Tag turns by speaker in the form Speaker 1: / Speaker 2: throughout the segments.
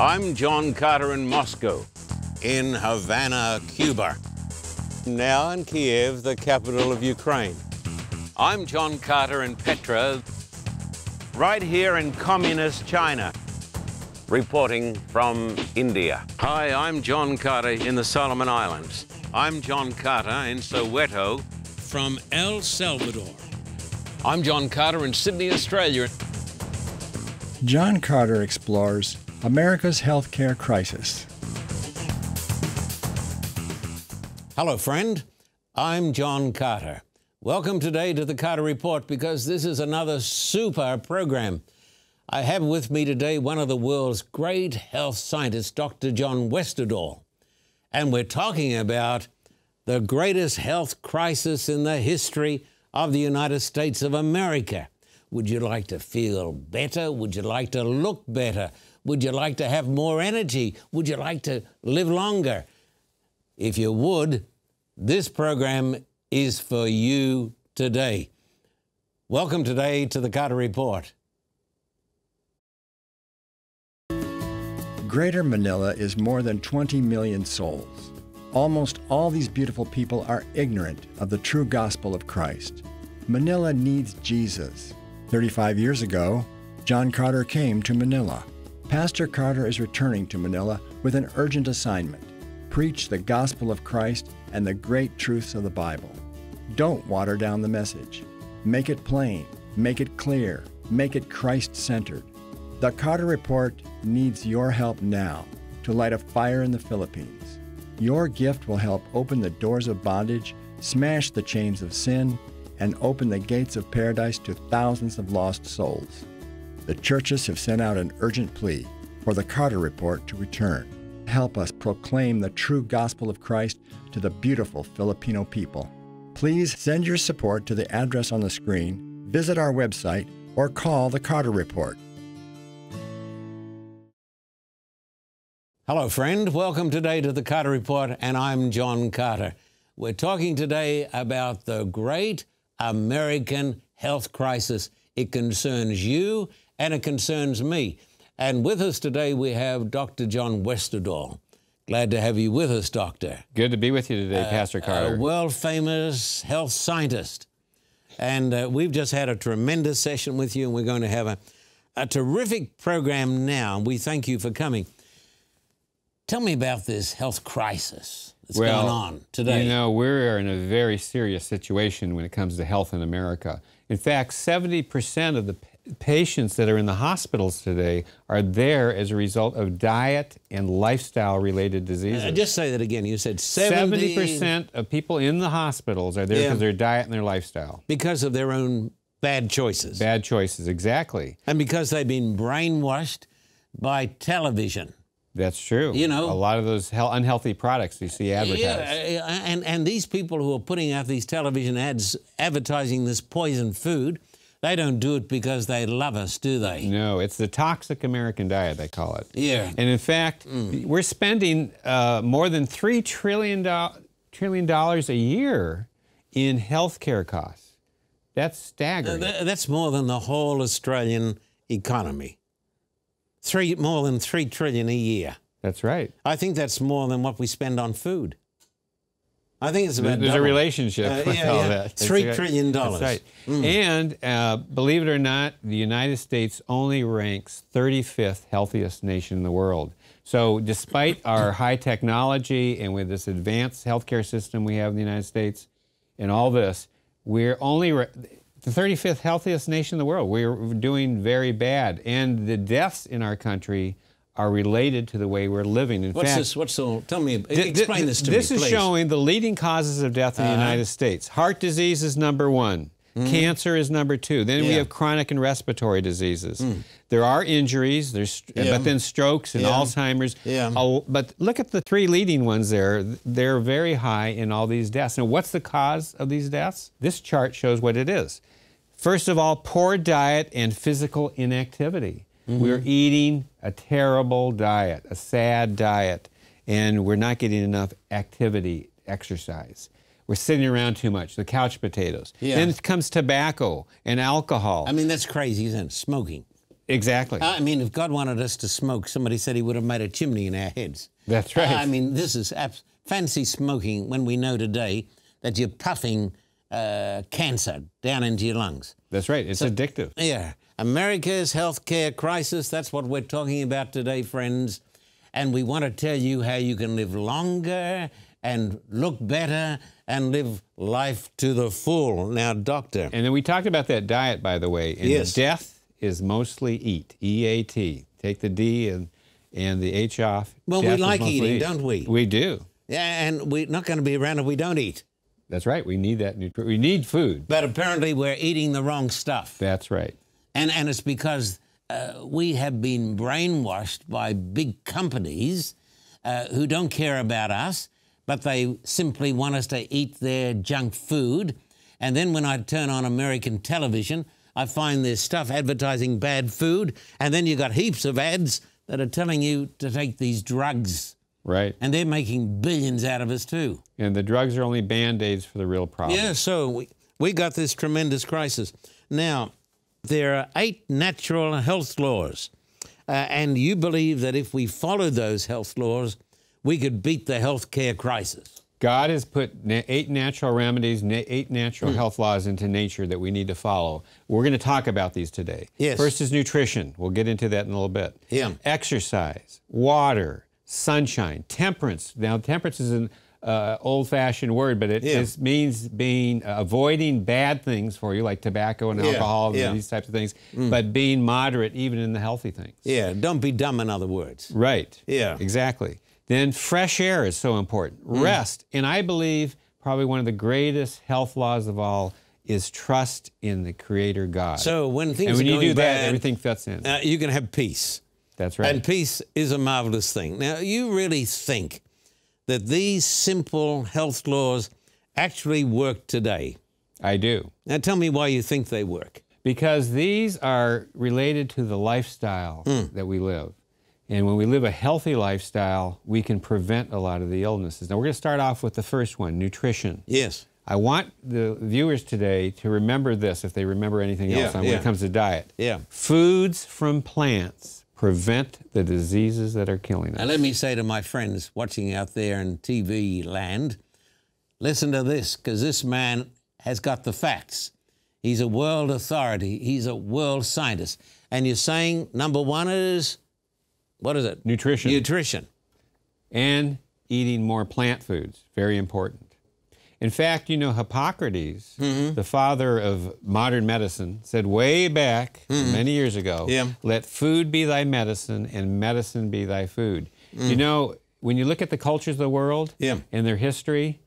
Speaker 1: I'm John Carter in Moscow, in Havana, Cuba. Now in Kiev, the capital of Ukraine. I'm John Carter in Petra, right here in communist China, reporting from India. Hi, I'm John Carter in the Solomon Islands. I'm John Carter in Soweto, from El Salvador. I'm John Carter in Sydney, Australia.
Speaker 2: John Carter explores America's healthcare crisis.
Speaker 1: Hello, friend. I'm John Carter. Welcome today to the Carter Report, because this is another super program. I have with me today one of the world's great health scientists, Dr. John Westerdahl. And we're talking about the greatest health crisis in the history of the United States of America. Would you like to feel better? Would you like to look better? Would you like to have more energy? Would you like to live longer? If you would, this program is for you today. Welcome today to the Carter Report.
Speaker 2: Greater Manila is more than 20 million souls. Almost all these beautiful people are ignorant of the true gospel of Christ. Manila needs Jesus. 35 years ago, John Carter came to Manila. Pastor Carter is returning to Manila with an urgent assignment: preach the gospel of Christ and the great truths of the Bible. Don't water down the message. Make it plain, make it clear, make it Christ-centered. The Carter Report needs your help now to light a fire in the Philippines. Your gift will help open the doors of bondage, smash the chains of sin, and open the gates of paradise to thousands of lost souls. The churches have sent out an urgent plea for the Carter Report to return. Help us proclaim the true gospel of Christ to the beautiful Filipino people. Please send your support to the address on the screen, visit our website, or call the Carter Report.
Speaker 1: Hello, friend. Welcome today to the Carter Report, and I'm John Carter. We're talking today about the great American health crisis. It concerns you and it concerns me. And with us today we have Dr. John Westerdahl. Glad to have you with us, Doctor.
Speaker 3: Good to be with you today, Pastor Carter.
Speaker 1: A world-famous health scientist. And we've just had a tremendous session with you, and we're going to have a terrific program now. We thank you for coming. Tell me about this health crisis that's going on today.
Speaker 3: You know, we're in a very serious situation when it comes to health in America. In fact, 70% of the patients that are in the hospitals today are there as a result of diet and lifestyle-related diseases.
Speaker 1: Just say that again. You said
Speaker 3: 70% of people in the hospitals are there because of their diet and their lifestyle.
Speaker 1: Because of their own bad choices.
Speaker 3: Bad choices, exactly.
Speaker 1: And because they've been brainwashed by television.
Speaker 3: That's true.
Speaker 1: You know,
Speaker 3: a lot of those unhealthy products you see advertised.
Speaker 1: Yeah, and these people who are putting out these television ads advertising this poison food, they don't do it because they love us, do they?
Speaker 3: No, it's the toxic American diet, they call it.
Speaker 1: Yeah.
Speaker 3: And in fact, we're spending more than $3 trillion a year in health care costs. That's staggering.
Speaker 1: That's more than the whole Australian economy. More than $3 trillion a year.
Speaker 3: That's right.
Speaker 1: I think that's more than what we spend on food. I think it's about
Speaker 3: There's
Speaker 1: double.
Speaker 3: A relationship with all that.
Speaker 1: $3 trillion.
Speaker 3: That's right. And believe it or not, the United States only ranks 35th healthiest nation in the world. So despite our high technology and with this advanced healthcare system we have in the United States and all this, we're only the 35th healthiest nation in the world. We're doing very bad. And the deaths in our country are related to the way we're living. In fact,
Speaker 1: tell me, explain this to me, please.
Speaker 3: This is showing the leading causes of death in the United States. Heart disease is number 1. Cancer is number 2. Then we have chronic and respiratory diseases. There are injuries, but then strokes and Alzheimer's. But look at the 3 leading ones there. They're very high in all these deaths. Now, what's the cause of these deaths? This chart shows what it is. First of all, poor diet and physical inactivity. We're eating a terrible diet, a sad diet, and we're not getting enough activity, exercise. We're sitting around too much, the couch potatoes. Then comes tobacco and alcohol.
Speaker 1: I mean, that's crazy, isn't it? Smoking.
Speaker 3: Exactly.
Speaker 1: I mean, if God wanted us to smoke, somebody said he would have made a chimney in our heads.
Speaker 3: That's right.
Speaker 1: I mean, this is fancy smoking when we know today that you're puffing cancer down into your lungs.
Speaker 3: That's right. It's addictive.
Speaker 1: Yeah. America's healthcare crisis, that's what we're talking about today, friends. And we want to tell you how you can live longer and look better and live life to the full. Now, doctor.
Speaker 3: And then we talked about that diet, by the way. And
Speaker 1: yes.
Speaker 3: Death is mostly eat, E-A-T. Take the D and the H off.
Speaker 1: Well,
Speaker 3: Death
Speaker 1: we like eating, don't we?
Speaker 3: We do.
Speaker 1: Yeah, and we're not going to be around if we don't eat.
Speaker 3: That's right. We need that. We need food.
Speaker 1: But apparently we're eating the wrong stuff.
Speaker 3: That's right.
Speaker 1: And it's because we have been brainwashed by big companies who don't care about us, but they simply want us to eat their junk food. And then when I turn on American television, I find there's stuff advertising bad food, and then you got heaps of ads that are telling you to take these drugs.
Speaker 3: Right.
Speaker 1: And they're making billions out of us too.
Speaker 3: And the drugs are only Band-Aids for the real problem.
Speaker 1: Yeah, so we got this tremendous crisis. Now, there are 8 natural health laws, and you believe that if we follow those health laws, we could beat the healthcare crisis.
Speaker 3: God has put 8 natural remedies, 8 natural health laws into nature that we need to follow. We're going to talk about these today.
Speaker 1: Yes.
Speaker 3: First is nutrition. We'll get into that in a little bit.
Speaker 1: Yeah.
Speaker 3: Exercise, water, sunshine, temperance. Now, temperance is an old-fashioned word, but it means avoiding bad things for you, like tobacco and alcohol and these types of things, but being moderate even in the healthy things.
Speaker 1: Yeah, don't be dumb, in other words.
Speaker 3: Right.
Speaker 1: Yeah.
Speaker 3: Exactly. Then fresh air is so important. Rest. And I believe probably one of the greatest health laws of all is trust in the Creator God.
Speaker 1: So when things
Speaker 3: and when
Speaker 1: are
Speaker 3: you
Speaker 1: going
Speaker 3: do that,
Speaker 1: bad,
Speaker 3: everything fits in.
Speaker 1: you can have peace.
Speaker 3: That's right.
Speaker 1: And peace is a marvelous thing. Now, you really think that these simple health laws actually work today?
Speaker 3: I do.
Speaker 1: Now, tell me why you think they work.
Speaker 3: Because these are related to the lifestyle that we live. And when we live a healthy lifestyle, we can prevent a lot of the illnesses. Now, we're going to start off with the first one, nutrition.
Speaker 1: Yes.
Speaker 3: I want the viewers today to remember this, if they remember anything else when it comes to diet.
Speaker 1: Yeah.
Speaker 3: Foods from plants prevent the diseases that are killing us.
Speaker 1: Now, let me say to my friends watching out there in TV land, listen to this, because this man has got the facts. He's a world authority. He's a world scientist. And you're saying number one is... what is it?
Speaker 3: Nutrition.
Speaker 1: Nutrition.
Speaker 3: And eating more plant foods, very important. In fact, you know, Hippocrates, the father of modern medicine, said way back many years ago, let food be thy medicine and medicine be thy food. You know, when you look at the cultures of the world and their history,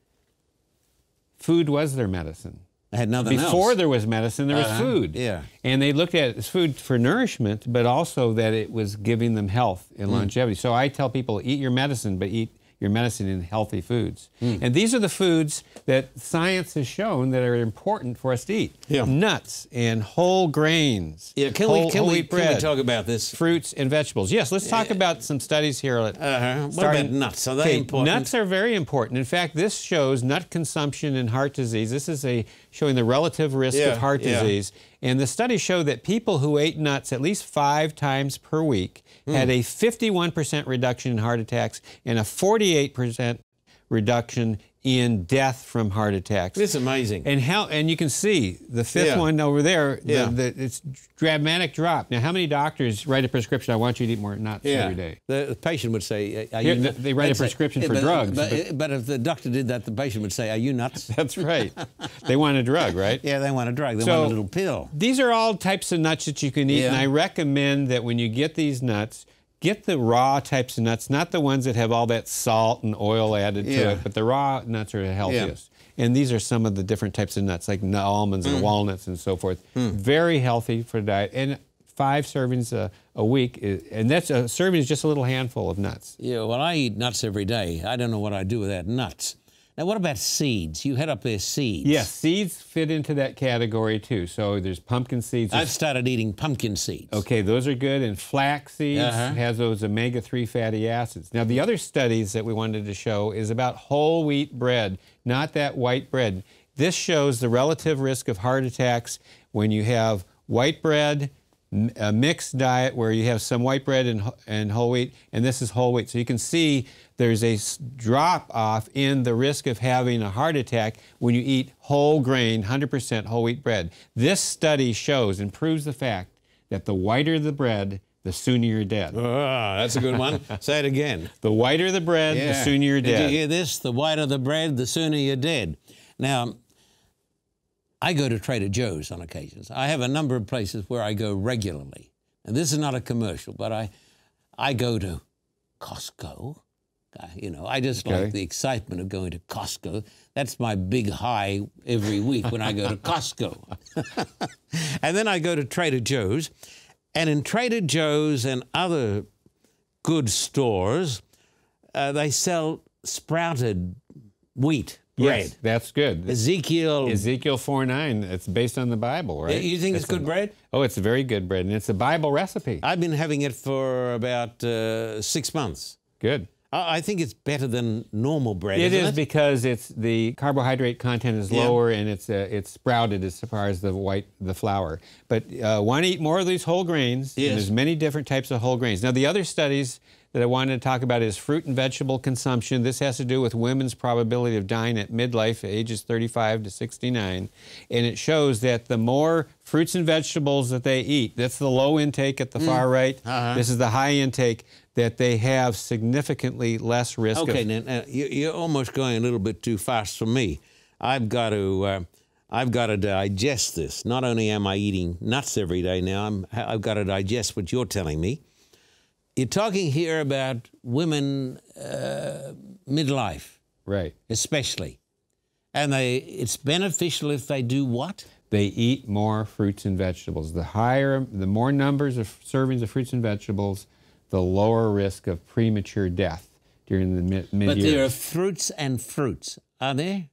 Speaker 3: food was their medicine.
Speaker 1: I had nothing else.
Speaker 3: Before there was medicine, there was food.
Speaker 1: Yeah.
Speaker 3: And they looked at it as food for nourishment, but also that it was giving them health and longevity. So I tell people, eat your medicine, but eat your medicine in healthy foods. And these are the foods that science has shown that are important for us to eat. Nuts and whole grains.
Speaker 1: Yeah, can we talk about this?
Speaker 3: Fruits and vegetables. Yes, let's talk about some studies here.
Speaker 1: What about nuts? Are they important?
Speaker 3: Nuts are very important. In fact, this shows nut consumption and heart disease. This is showing the relative risk of heart disease. And the studies show that people who ate nuts at least 5 times per week had a 51% reduction in heart attacks and a 48% reduction in death from heart attacks.
Speaker 1: It's amazing.
Speaker 3: And you can see the fifth one over there, it's dramatic drop. Now, how many doctors write a prescription, I want you to eat more nuts every day?
Speaker 1: The patient would say,
Speaker 3: they write a prescription for drugs.
Speaker 1: But if the doctor did that, the patient would say, are you nuts?
Speaker 3: That's right. They want a drug, right?
Speaker 1: Yeah, they want a drug. They want a little pill.
Speaker 3: These are all types of nuts that you can eat, and I recommend that when you get these nuts, get the raw types of nuts, not the ones that have all that salt and oil added to it, but the raw nuts are the healthiest. And these are some of the different types of nuts, like almonds and walnuts and so forth. Very healthy for diet. And 5 servings a week, and that's a serving is just a little handful of nuts.
Speaker 1: Yeah, well, I eat nuts every day. I don't know what I do without nuts. Now, what about seeds? You had up there seeds.
Speaker 3: Yes, seeds fit into that category too. So there's pumpkin seeds.
Speaker 1: I've started eating pumpkin seeds.
Speaker 3: Okay, those are good. And flax seeds has those omega-3 fatty acids. Now, the other studies that we wanted to show is about whole wheat bread, not that white bread. This shows the relative risk of heart attacks when you have white bread, a mixed diet where you have some white bread and whole wheat, and this is whole wheat. So you can see there's a drop off in the risk of having a heart attack when you eat whole grain, 100% whole wheat bread. This study shows and proves the fact that the whiter the bread, the sooner you're dead.
Speaker 1: Oh, that's a good one. Say it again.
Speaker 3: The whiter the bread, the sooner you're dead.
Speaker 1: Did you hear this? The whiter the bread, the sooner you're dead. Now, I go to Trader Joe's on occasions. I have a number of places where I go regularly. And this is not a commercial, but I go to Costco. You know, I just like the excitement of going to Costco. That's my big high every week when I go to Costco. And then I go to Trader Joe's. And in Trader Joe's and other good stores, they sell sprouted wheat bread.
Speaker 3: Yes, that's good.
Speaker 1: Ezekiel
Speaker 3: 4:9. It's based on the Bible, right?
Speaker 1: You think it's good bread?
Speaker 3: Oh, it's a very good bread, and it's a Bible recipe.
Speaker 1: I've been having it for about 6 months.
Speaker 3: Good.
Speaker 1: I think it's better than normal bread.
Speaker 3: It
Speaker 1: isn't
Speaker 3: is because the carbohydrate content is lower and it's sprouted as far as the flour. But want to eat more of these whole grains.
Speaker 1: Yes.
Speaker 3: And there's many different types of whole grains. Now the other studies that I wanted to talk about is fruit and vegetable consumption. This has to do with women's probability of dying at midlife, ages 35 to 69. And it shows that the more fruits and vegetables that they eat, that's the low intake at the far right. This is the high intake, that they have significantly less risk of...
Speaker 1: Okay, now you're almost going a little bit too fast for me. I've got to digest this. Not only am I eating nuts every day now, I've got to digest what you're telling me. You're talking here about women midlife.
Speaker 3: Right.
Speaker 1: Especially. And it's beneficial if they do what?
Speaker 3: They eat more fruits and vegetables. The more numbers of servings of fruits and vegetables, the lower risk of premature death during the mid-years.
Speaker 1: But there are fruits and fruits, are there?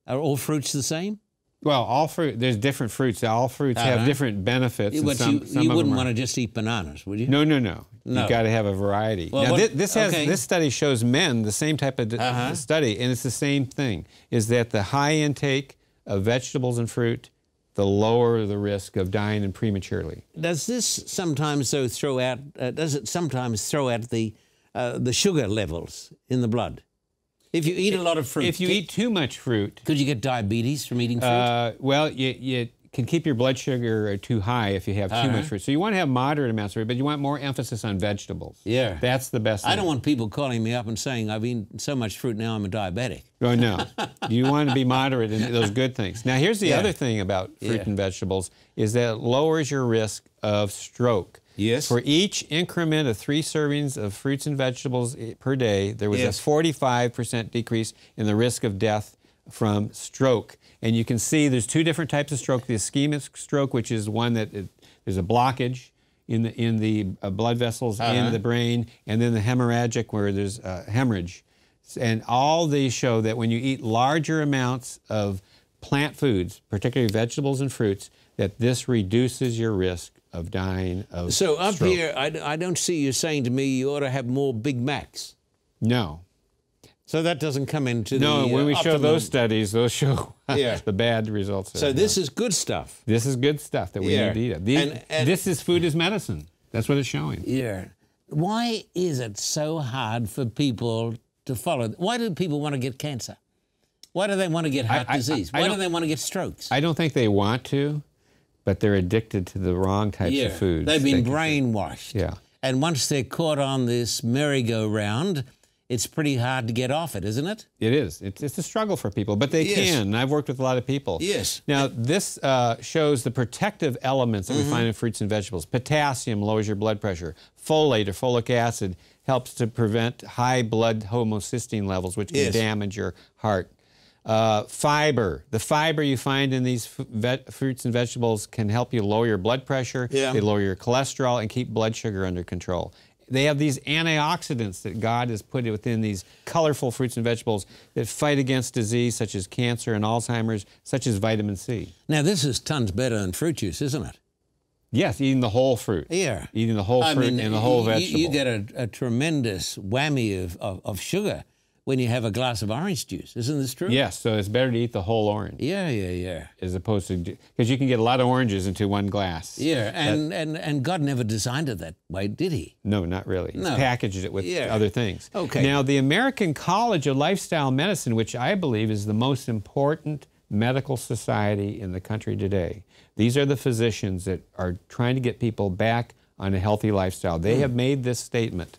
Speaker 1: Are all fruits the same?
Speaker 3: Well, all fruit, there's different fruits. All fruits have different benefits.
Speaker 1: Yeah, but you wouldn't want to just eat bananas, would you?
Speaker 3: No. You've got to have a variety.
Speaker 1: Well,
Speaker 3: now, this study shows men, the same type of study, and it's the same thing, is that the high intake of vegetables and fruit, the lower the risk of dying and prematurely.
Speaker 1: Does this sometimes throw out the sugar levels in the blood? If you eat a lot of fruit.
Speaker 3: If you eat too much fruit.
Speaker 1: Could you get diabetes from eating fruit?
Speaker 3: Well, you can keep your blood sugar too high if you have too much fruit. So you want to have moderate amounts of fruit, but you want more emphasis on vegetables.
Speaker 1: Yeah.
Speaker 3: That's the best thing.
Speaker 1: I don't want people calling me up and saying, I've eaten so much fruit, now I'm a diabetic.
Speaker 3: Oh, no. You want to be moderate in those good things. Now, here's the other thing about fruit and vegetables, is that it lowers your risk of stroke.
Speaker 1: Yes.
Speaker 3: For each increment of 3 servings of fruits and vegetables per day, there was a 45% decrease in the risk of death from stroke. And you can see there's 2 different types of stroke. The ischemic stroke, which is one that there's a blockage in the blood vessels in the brain, and then the hemorrhagic, where there's hemorrhage. And all these show that when you eat larger amounts of plant foods, particularly vegetables and fruits, that this reduces your risk of dying of
Speaker 1: So up
Speaker 3: stroke.
Speaker 1: here, I don't see you saying to me you ought to have more Big Macs.
Speaker 3: No.
Speaker 1: So that doesn't come into
Speaker 3: No,
Speaker 1: the
Speaker 3: when we show
Speaker 1: optimum.
Speaker 3: those studies, those show the bad results.
Speaker 1: So this is good stuff.
Speaker 3: This is good stuff that we need to eat. This is food is medicine. That's what it's showing.
Speaker 1: Yeah. Why is it so hard for people to follow? Why do people want to get cancer? Why do they want to get heart disease? Why do they want to get strokes?
Speaker 3: I don't think they want to, but they're addicted to the wrong types of foods.
Speaker 1: They've been brainwashed.
Speaker 3: Yeah.
Speaker 1: And once they're caught on this merry-go-round, it's pretty hard to get off it, isn't it?
Speaker 3: It is. It's a struggle for people, but they can. And I've worked with a lot of people.
Speaker 1: Yes.
Speaker 3: Now, this shows the protective elements that we find in fruits and vegetables. Potassium lowers your blood pressure. Folate or folic acid helps to prevent high blood homocysteine levels, which can damage your heart. Fiber. The fiber you find in these fruits and vegetables can help you lower your blood pressure, they lower your cholesterol, and keep blood sugar under control. They have these antioxidants that God has put within these colorful fruits and vegetables that fight against disease such as cancer and Alzheimer's, such as vitamin C.
Speaker 1: Now, this is tons better than fruit juice, isn't it?
Speaker 3: Yes, eating the whole fruit.
Speaker 1: Yeah.
Speaker 3: Eating the whole fruit and the whole vegetable.
Speaker 1: You get a tremendous whammy of sugar when you have a glass of orange juice. Isn't this true?
Speaker 3: Yes, so it's better to eat the whole orange.
Speaker 1: Yeah.
Speaker 3: As opposed to, because you can get a lot of oranges into one glass.
Speaker 1: Yeah, and God never designed it that way, did he?
Speaker 3: No, not really. He's
Speaker 1: No.
Speaker 3: packaged it with other things.
Speaker 1: Okay.
Speaker 3: Now, the American College of Lifestyle Medicine, which I believe is the most important medical society in the country today, these are the physicians that are trying to get people back on a healthy lifestyle. They have made this statement: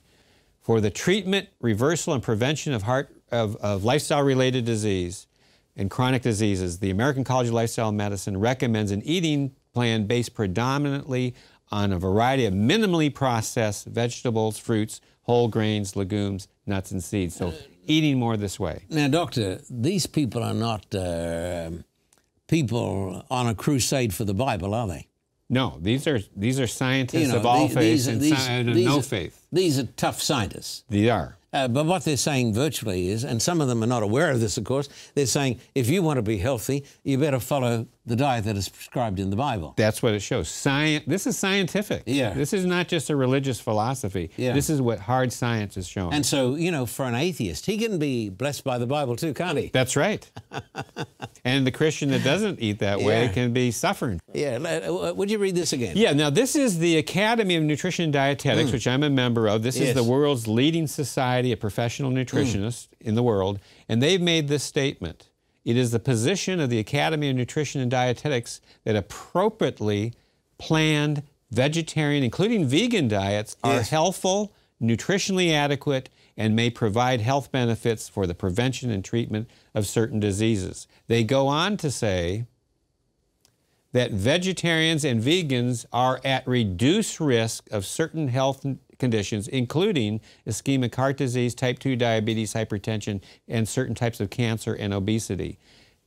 Speaker 3: for the treatment, reversal, and prevention of lifestyle-related disease and chronic diseases, the American College of Lifestyle Medicine recommends an eating plan based predominantly on a variety of minimally processed vegetables, fruits, whole grains, legumes, nuts, and seeds. So eating more this way.
Speaker 1: Now, Doctor, these people are not people on a crusade for the Bible, are they?
Speaker 3: No, these are scientists of all faiths and no faith.
Speaker 1: These are tough scientists.
Speaker 3: They are.
Speaker 1: But what they're saying virtually is, and some of them are not aware of this, of course, they're saying if you want to be healthy, you better follow the diet that is prescribed in the Bible.
Speaker 3: That's what it shows. This is scientific.
Speaker 1: Yeah.
Speaker 3: This is not just a religious philosophy.
Speaker 1: Yeah.
Speaker 3: This is what hard science is showing.
Speaker 1: And so, you know, for an atheist, he can be blessed by the Bible too, can't he?
Speaker 3: That's right. And the Christian that doesn't eat that way
Speaker 1: Yeah.
Speaker 3: can be suffering.
Speaker 1: Yeah. Would you read this again?
Speaker 3: Yeah, now this is the Academy of Nutrition and Dietetics, which I'm a member of. This is the world's leading society of professional nutritionists in the world, and they've made this statement. It is the position of the Academy of Nutrition and Dietetics that appropriately planned vegetarian, including vegan diets, are healthful, nutritionally adequate, and may provide health benefits for the prevention and treatment of certain diseases. They go on to say that vegetarians and vegans are at reduced risk of certain health conditions, including ischemic heart disease, type 2 diabetes, hypertension, and certain types of cancer and obesity.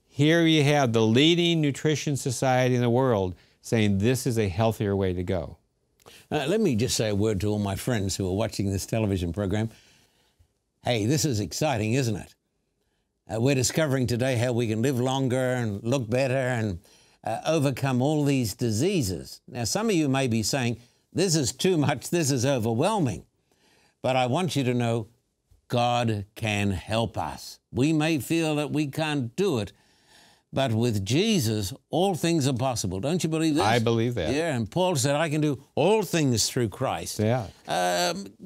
Speaker 3: Here you have the leading nutrition society in the world saying this is a healthier way to go.
Speaker 1: Let me just say a word to all my friends who are watching this television program. Hey, this is exciting, isn't it? We're discovering today how we can live longer and look better and overcome all these diseases. Now, some of you may be saying, this is too much, this is overwhelming. But I want you to know God can help us. We may feel that we can't do it, but with Jesus, all things are possible. Don't you believe this?
Speaker 3: I believe that.
Speaker 1: Yeah, and Paul said, I can do all things through Christ.
Speaker 3: Yeah.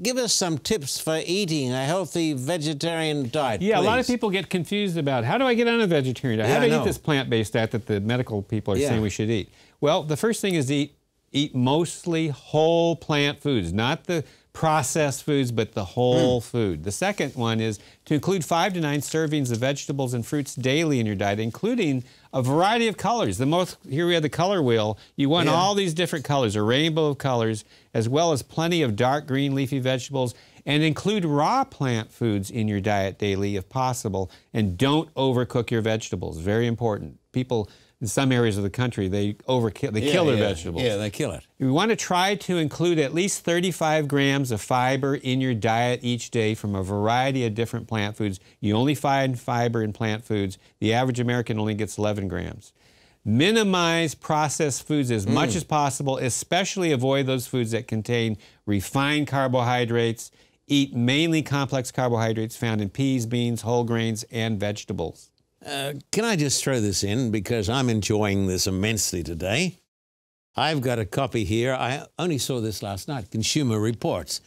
Speaker 1: Give us some tips for eating a healthy vegetarian diet,
Speaker 3: Yeah,
Speaker 1: please.
Speaker 3: a lot of people get confused about how do I get on a vegetarian diet? How do I eat this plant-based diet that the medical people are saying we should eat? Well, the first thing is eat mostly whole plant foods, not the processed foods, but the whole food. The second one is to include 5 to 9 servings of vegetables and fruits daily in your diet, including a variety of colors. Here we have the color wheel. You want all these different colors, a rainbow of colors, as well as plenty of dark green leafy vegetables, and include raw plant foods in your diet daily if possible, and don't overcook your vegetables. Very important. People in some areas of the country, they kill their vegetables.
Speaker 1: Yeah, they kill it.
Speaker 3: You want to try to include at least 35 grams of fiber in your diet each day from a variety of different plant foods. You only find fiber in plant foods. The average American only gets 11 grams. Minimize processed foods as much as possible, especially avoid those foods that contain refined carbohydrates. Eat mainly complex carbohydrates found in peas, beans, whole grains, and vegetables.
Speaker 1: Can I just throw this in because I'm enjoying this immensely today? I've got a copy here. I only saw this last night, Consumer Reports.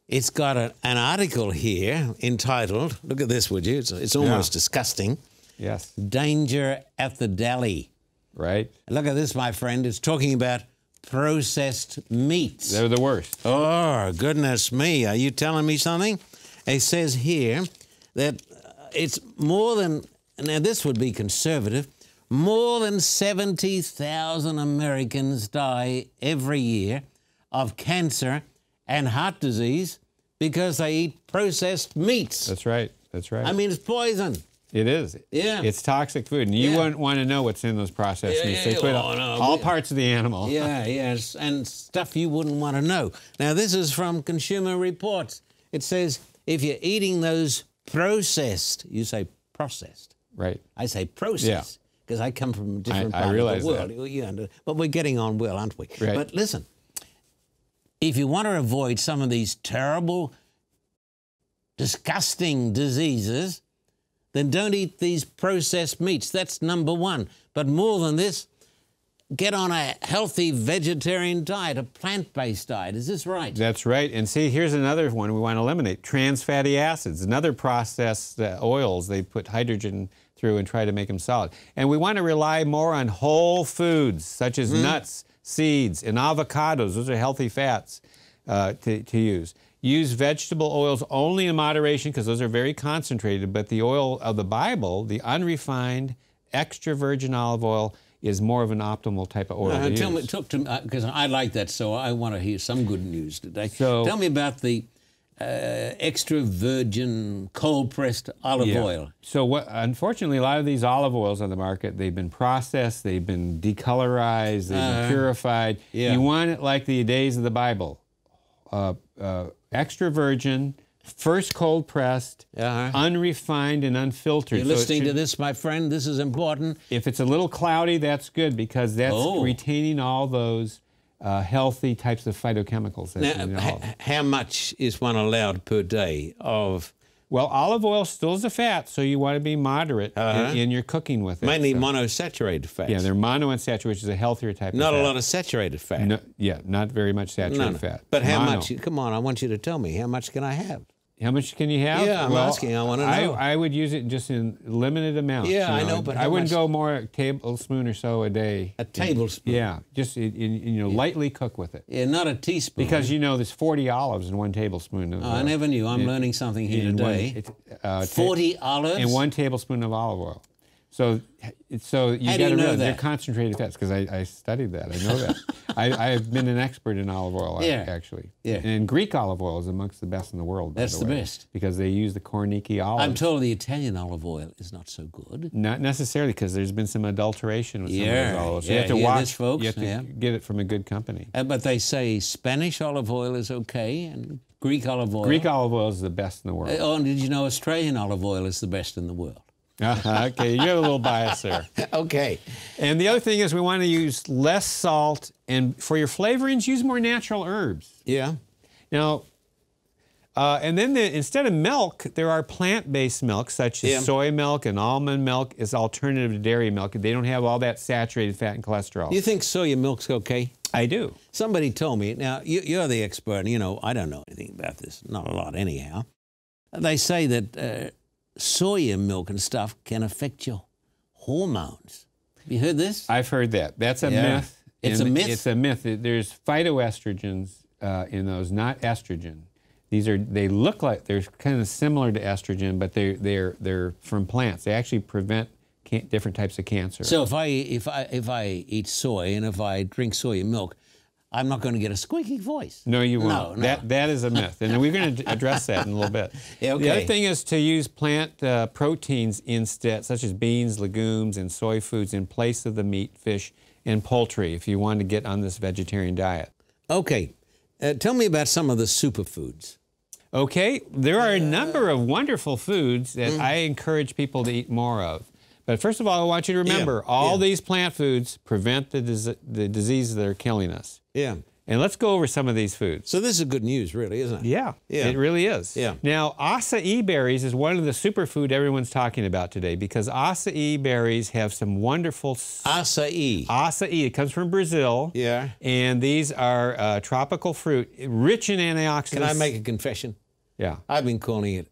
Speaker 1: It's got an article here entitled, look at this, would you? It's almost disgusting.
Speaker 3: Yes.
Speaker 1: Danger at the deli.
Speaker 3: Right.
Speaker 1: Look at this, my friend. It's talking about processed meats.
Speaker 3: They're the worst.
Speaker 1: Oh, goodness me. Are you telling me something? It says here that it's more than, now this would be conservative, more than 70,000 Americans die every year of cancer and heart disease because they eat processed meats.
Speaker 3: That's right. That's right.
Speaker 1: I mean, it's poison.
Speaker 3: It is.
Speaker 1: Yeah.
Speaker 3: It's toxic food, and you wouldn't want to know what's in those processed meats. They put all parts of the animal.
Speaker 1: Yeah, yes, and stuff you wouldn't want to know. Now, this is from Consumer Reports. It says, if you're eating those processed, you say processed.
Speaker 3: Right.
Speaker 1: I say processed because I come from a different part of the world.
Speaker 3: That.
Speaker 1: But we're getting on well, aren't we?
Speaker 3: Right.
Speaker 1: But listen, if you want to avoid some of these terrible disgusting diseases, then don't eat these processed meats. That's number one. But more than this, get on a healthy vegetarian diet, a plant-based diet. Is this right?
Speaker 3: That's right. And see, here's another one we want to eliminate. Trans fatty acids, another processed oils they put hydrogen through and try to make them solid. And we want to rely more on whole foods, such as nuts, seeds, and avocados. Those are healthy fats to use. Use vegetable oils only in moderation because those are very concentrated, but the oil of the Bible, the unrefined, extra virgin olive oil, is more of an optimal type of oil to
Speaker 1: tell
Speaker 3: use.
Speaker 1: me, talk to me, because I like that, so I want to hear some good news today. So, tell me about the extra virgin cold-pressed olive oil.
Speaker 3: So unfortunately, a lot of these olive oils on the market, they've been processed, they've been decolorized, they've been purified.
Speaker 1: Yeah.
Speaker 3: You want it like the days of the Bible. Extra virgin, first cold pressed, unrefined and unfiltered.
Speaker 1: You're listening to this, my friend. This is important.
Speaker 3: If it's a little cloudy, that's good because that's retaining all those healthy types of phytochemicals.
Speaker 1: Now, how much is one allowed per day of?
Speaker 3: Well, olive oil still is a fat, so you want to be moderate in your cooking with it.
Speaker 1: Mainly monosaturated fats.
Speaker 3: Yeah, they're monounsaturated, which is a healthier type of fat.
Speaker 1: Not a lot of saturated fat.
Speaker 3: No, yeah, not very much saturated fat.
Speaker 1: But how much? Come on, I want you to tell me. How much can I have?
Speaker 3: How much can you have?
Speaker 1: Yeah, I'm asking. I want to know.
Speaker 3: I would use it just in limited amounts.
Speaker 1: Yeah, I know, but
Speaker 3: I wouldn't go more a tablespoon or so a day.
Speaker 1: A tablespoon?
Speaker 3: Yeah, just lightly cook with it.
Speaker 1: Yeah, not a teaspoon.
Speaker 3: Because there's 40 olives in 1 tablespoon of
Speaker 1: I never knew. I'm learning something here today. 40 olives?
Speaker 3: And 1 tablespoon of olive oil. So you got to know they're concentrated fats because I studied that. I know that. I've been an expert in olive oil, actually.
Speaker 1: Yeah.
Speaker 3: And Greek olive oil is amongst the best in the world.
Speaker 1: That's the best.
Speaker 3: Because they use the Korniki olives.
Speaker 1: I'm told the Italian olive oil is not so good.
Speaker 3: Not necessarily, because there's been some adulteration with some of those olives. So you have to
Speaker 1: watch
Speaker 3: this, folks. You have to get it from a good company.
Speaker 1: But they say Spanish olive oil is okay, and Greek olive oil.
Speaker 3: Greek olive oil is the best in the world.
Speaker 1: Oh, and did you know Australian olive oil is the best in the world?
Speaker 3: Okay, you have a little bias there.
Speaker 1: Okay.
Speaker 3: And the other thing is we want to use less salt, and for your flavorings, use more natural herbs.
Speaker 1: Yeah.
Speaker 3: Now, and then instead of milk, there are plant-based milks such as soy milk and almond milk is alternative to dairy milk. They don't have all that saturated fat and cholesterol.
Speaker 1: You think soya milk's okay?
Speaker 3: I do.
Speaker 1: Somebody told me, now you're the expert, I don't know anything about this, not a lot anyhow. They say that soya milk and stuff can affect your hormones. Have you heard this?
Speaker 3: I've heard that. That's a myth.
Speaker 1: It's a myth?
Speaker 3: It's a myth. There's phytoestrogens in those, not estrogen. They look like they're kind of similar to estrogen, but they're from plants. They actually prevent different types of cancer.
Speaker 1: So if I eat soy and if I drink soya milk, I'm not going to get a squeaky voice.
Speaker 3: No, you won't.
Speaker 1: No.
Speaker 3: That is a myth, and we're going to address that in a little bit.
Speaker 1: Okay.
Speaker 3: The other thing is to use plant proteins instead, such as beans, legumes, and soy foods in place of the meat, fish, and poultry if you want to get on this vegetarian diet.
Speaker 1: Okay. Tell me about some of the superfoods.
Speaker 3: Okay. There are a number of wonderful foods that I encourage people to eat more of. But first of all, I want you to remember, all these plant foods prevent the diseases that are killing us.
Speaker 1: Yeah.
Speaker 3: And let's go over some of these foods.
Speaker 1: So this is good news, really, isn't it?
Speaker 3: Yeah, it really is.
Speaker 1: Yeah.
Speaker 3: Now, acai berries is one of the superfood everyone's talking about today because acai berries have some wonderful...
Speaker 1: Acai.
Speaker 3: Acai. It comes from Brazil.
Speaker 1: Yeah.
Speaker 3: And these are tropical fruit, rich in antioxidants.
Speaker 1: Can I make a confession?
Speaker 3: Yeah.
Speaker 1: I've been calling it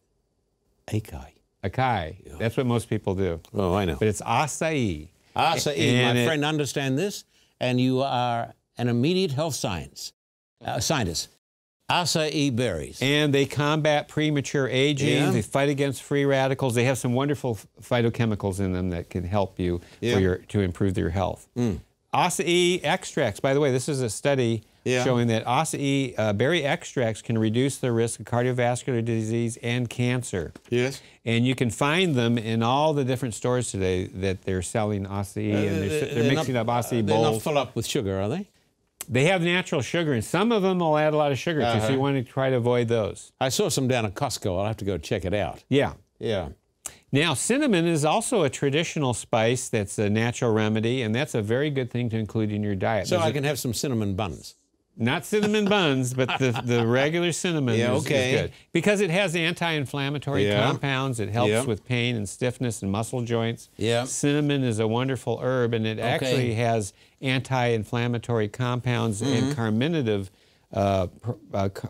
Speaker 1: acai.
Speaker 3: Acai. Yeah. That's what most people do.
Speaker 1: Oh, I know.
Speaker 3: But it's acai.
Speaker 1: Acai. My friend, understand this, and you are an immediate health scientist. Acai berries.
Speaker 3: And they combat premature aging.
Speaker 1: Yeah.
Speaker 3: They fight against free radicals. They have some wonderful phytochemicals in them that can help you to improve your health. Acai extracts, by the way, this is a study showing that acai berry extracts can reduce the risk of cardiovascular disease and cancer.
Speaker 1: Yes.
Speaker 3: And you can find them in all the different stores today that they're selling acai, and they're mixing up acai bowls.
Speaker 1: They're not full up with sugar, are they?
Speaker 3: They have natural sugar, and some of them will add a lot of sugar to, so you want to try to avoid those.
Speaker 1: I saw some down at Costco. I'll have to go check it out.
Speaker 3: Yeah.
Speaker 1: Yeah.
Speaker 3: Now, cinnamon is also a traditional spice that's a natural remedy, and that's a very good thing to include in your diet.
Speaker 1: So I can have some cinnamon buns.
Speaker 3: Not cinnamon buns, but the regular cinnamon is good. Because it has anti-inflammatory compounds. It helps with pain and stiffness and muscle joints. Cinnamon is a wonderful herb, and it actually has anti-inflammatory compounds and carminative,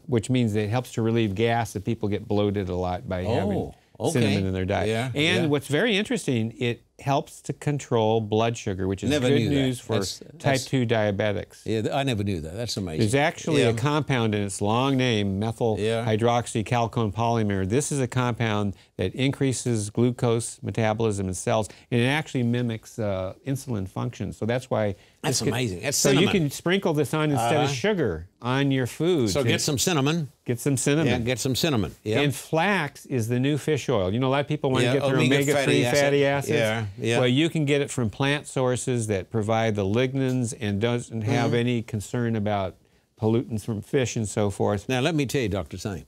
Speaker 3: which means it helps to relieve gas if people get bloated a lot by having cinnamon in their diet. And what's very interesting, it helps to control blood sugar, which is good news for type 2 diabetics.
Speaker 1: Yeah, I never knew that. That's amazing.
Speaker 3: There's actually a compound in its long name, methyl hydroxychalcone polymer. This is a compound that increases glucose metabolism in cells, and it actually mimics insulin function. So that's why
Speaker 1: that's amazing. That's
Speaker 3: so you can sprinkle this on instead of sugar on your food.
Speaker 1: So get some cinnamon.
Speaker 3: Get some cinnamon.
Speaker 1: Yeah, get some cinnamon.
Speaker 3: And flax is the new fish oil. You know, a lot of people want to get their omega-3 fatty acids. Well, you can get it from plant sources that provide the lignans and doesn't have any concern about pollutants from fish and so forth.
Speaker 1: Now, let me tell you, Dr. Sain,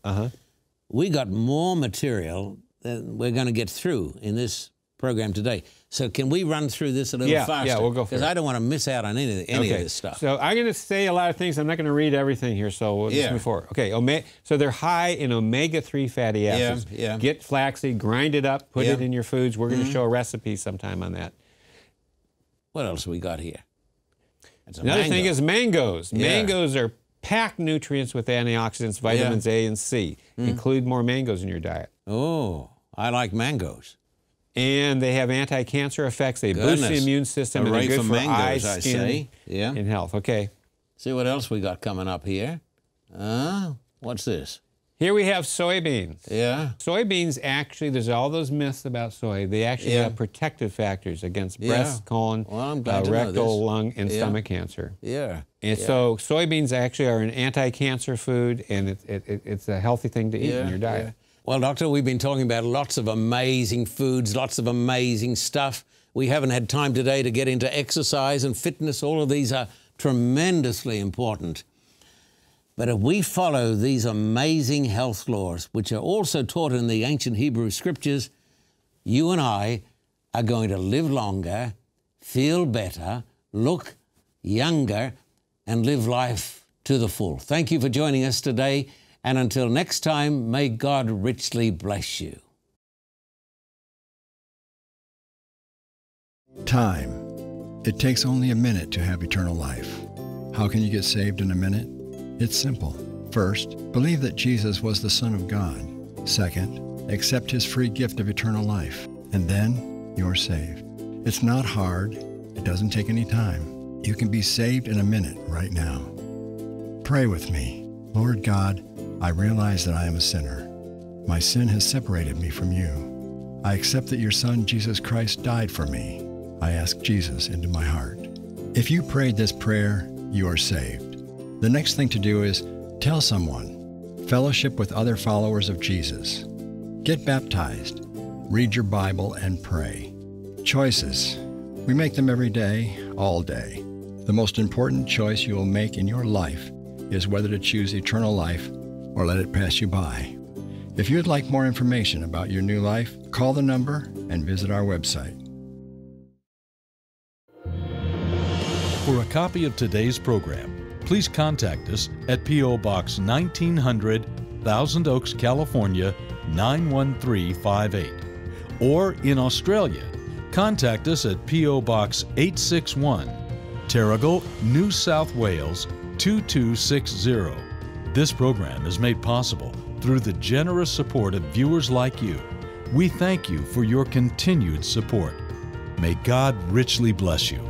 Speaker 1: we got more material than we're going to get through in this program today. So can we run through this a little faster?
Speaker 3: Yeah, we'll go for it.
Speaker 1: Because I don't want to miss out on any of this stuff.
Speaker 3: So I'm going to say a lot of things. I'm not going to read everything here, so we'll just move forward. Okay, so they're high in omega-3 fatty acids. Get flaxseed, grind it up, put it in your foods. We're going to show a recipe sometime on that.
Speaker 1: What else we got here?
Speaker 3: Another thing is mangoes. Mangoes are packed nutrients with antioxidants, vitamins A and C. Include more mangoes in your diet.
Speaker 1: Oh, I like mangoes.
Speaker 3: And they have anti-cancer effects. They boost the immune system, and they're good for eyes, skin, and health. Okay.
Speaker 1: See what else we got coming up here. What's this?
Speaker 3: Here we have soybeans.
Speaker 1: Yeah.
Speaker 3: Soybeans actually, there's all those myths about soy. They actually have protective factors against breast, colon, rectal, lung, and stomach cancer. And so soybeans actually are an anti-cancer food, and it's a healthy thing to eat in your diet.
Speaker 1: Well, Doctor, we've been talking about lots of amazing foods, lots of amazing stuff. We haven't had time today to get into exercise and fitness. All of these are tremendously important. But if we follow these amazing health laws, which are also taught in the ancient Hebrew scriptures, you and I are going to live longer, feel better, look younger, and live life to the full. Thank you for joining us today. And until next time, may God richly bless you.
Speaker 2: Time. It takes only a minute to have eternal life. How can you get saved in a minute? It's simple. First, believe that Jesus was the Son of God. Second, accept His free gift of eternal life. And then you're saved. It's not hard. It doesn't take any time. You can be saved in a minute right now. Pray with me. Lord God, I realize that I am a sinner. My sin has separated me from you. I accept that your Son, Jesus Christ, died for me. I ask Jesus into my heart. If you prayed this prayer, you are saved. The next thing to do is tell someone. Fellowship with other followers of Jesus. Get baptized. Read your Bible and pray. Choices. We make them every day, all day. The most important choice you will make in your life is whether to choose eternal life or let it pass you by. If you'd like more information about your new life, call the number and visit our website.
Speaker 4: For a copy of today's program, please contact us at P.O. Box 1900, Thousand Oaks, California, 91358. Or in Australia, contact us at P.O. Box 861, Terrigal, New South Wales, 2260. This program is made possible through the generous support of viewers like you. We thank you for your continued support. May God richly bless you.